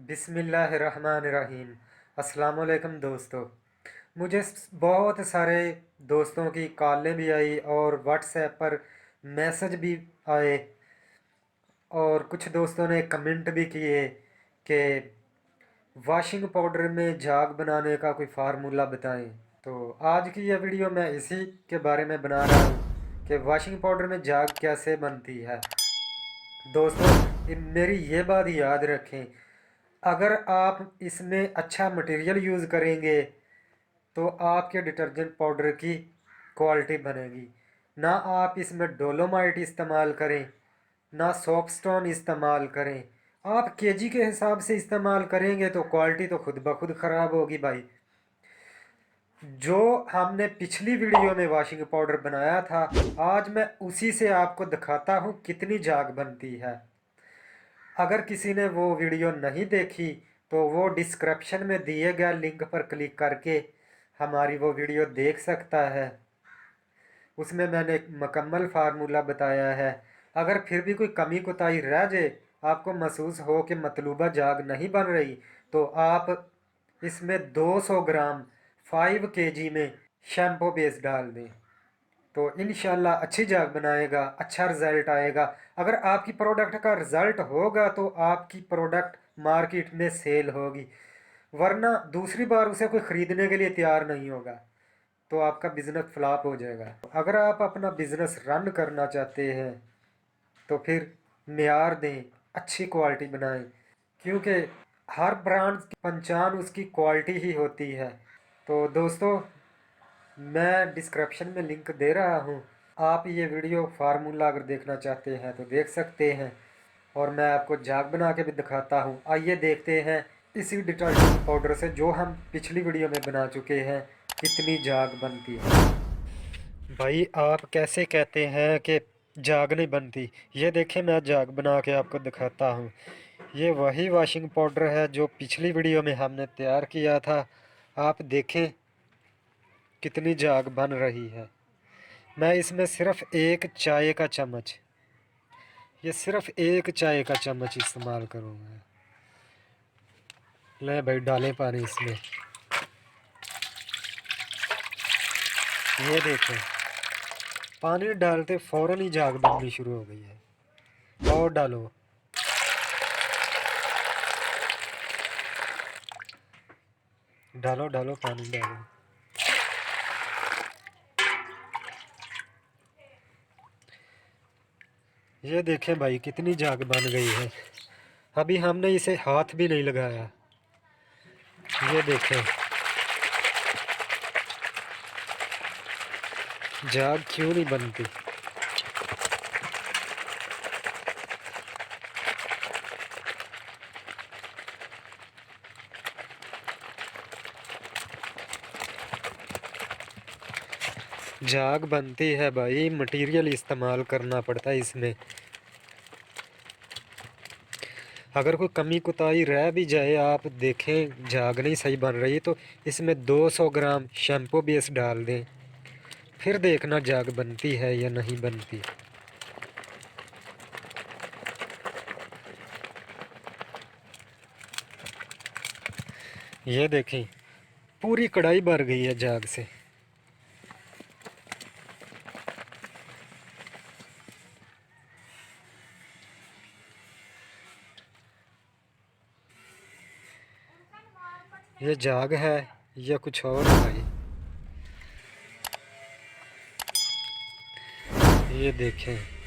बिस्मिल्लाहिर्रहमानिर्रहीम। अस्सलाम वालेकुम दोस्तों। मुझे बहुत सारे दोस्तों की कॉलें भी आई और व्हाट्सएप पर मैसेज भी आए और कुछ दोस्तों ने कमेंट भी किए कि वॉशिंग पाउडर में झाग बनाने का कोई फार्मूला बताएं। तो आज की यह वीडियो मैं इसी के बारे में बना रहा हूँ कि वॉशिंग पाउडर में झाग कैसे बनती है। दोस्तों, मेरी ये बात याद रखें, अगर आप इसमें अच्छा मटेरियल यूज़ करेंगे तो आपके डिटर्जेंट पाउडर की क्वालिटी बनेगी। ना आप इसमें डोलोमाइट इस्तेमाल करें, ना सोपस्टोन इस्तेमाल करें। आप केजी के हिसाब से इस्तेमाल करेंगे तो क्वालिटी तो खुद ब खुद ख़राब होगी भाई। जो हमने पिछली वीडियो में वॉशिंग पाउडर बनाया था, आज मैं उसी से आपको दिखाता हूँ कितनी झाग बनती है। अगर किसी ने वो वीडियो नहीं देखी तो वो डिस्क्रिप्शन में दिए गए लिंक पर क्लिक करके हमारी वो वीडियो देख सकता है। उसमें मैंने एक मुकम्मल फार्मूला बताया है। अगर फिर भी कोई कमी कोताही रह जाए, आपको महसूस हो कि मतलूबा झाग नहीं बन रही, तो आप इसमें 200 ग्राम 5 केजी में शैम्पू बेस डाल दें तो इंशाल्लाह अच्छी झाग बनाएगा, अच्छा रिजल्ट आएगा। अगर आपकी प्रोडक्ट का रिजल्ट होगा तो आपकी प्रोडक्ट मार्केट में सेल होगी, वरना दूसरी बार उसे कोई ख़रीदने के लिए तैयार नहीं होगा तो आपका बिज़नेस फ्लॉप हो जाएगा। अगर आप अपना बिज़नेस रन करना चाहते हैं तो फिर मेयार दें, अच्छी क्वालिटी बनाएं, क्योंकि हर ब्रांड की पहचान उसकी क्वालिटी ही होती है। तो दोस्तों, मैं डिस्क्रिप्शन में लिंक दे रहा हूँ। आप ये वीडियो फार्मूला अगर देखना चाहते हैं तो देख सकते हैं, और मैं आपको झाग बना के भी दिखाता हूँ। आइए देखते हैं इसी डिटर्जेंट पाउडर से, जो हम पिछली वीडियो में बना चुके हैं, कितनी झाग बनती है। भाई, आप कैसे कहते हैं कि झाग नहीं बनती? ये देखें, मैं झाग बना के आपको दिखाता हूँ। ये वही वॉशिंग पाउडर है जो पिछली वीडियो में हमने तैयार किया था। आप देखें कितनी झाग बन रही है। मैं इसमें सिर्फ एक चाय का चम्मच, ये सिर्फ एक चाय का चम्मच इस्तेमाल करूँगा। ले भाई, डालें पानी इसमें। ये देखें, पानी डालते फ़ौरन ही झाग बननी शुरू हो गई है। और डालो। डालो डालो, पानी डालो। ये देखें भाई, कितनी झाग बन गई है। अभी हमने इसे हाथ भी नहीं लगाया। ये देखें, झाग क्यों नहीं बनती? झाग बनती है भाई, मटेरियल इस्तेमाल करना पड़ता है इसमें। अगर कोई कमी कोताही रह भी जाए, आप देखें झाग नहीं सही बन रही, तो इसमें 200 ग्राम शैम्पू बेस डाल दें, फिर देखना झाग बनती है या नहीं बनती। ये देखें, पूरी कढ़ाई भर गई है झाग से। ये झाग है या कुछ और है भाई? ये देखें।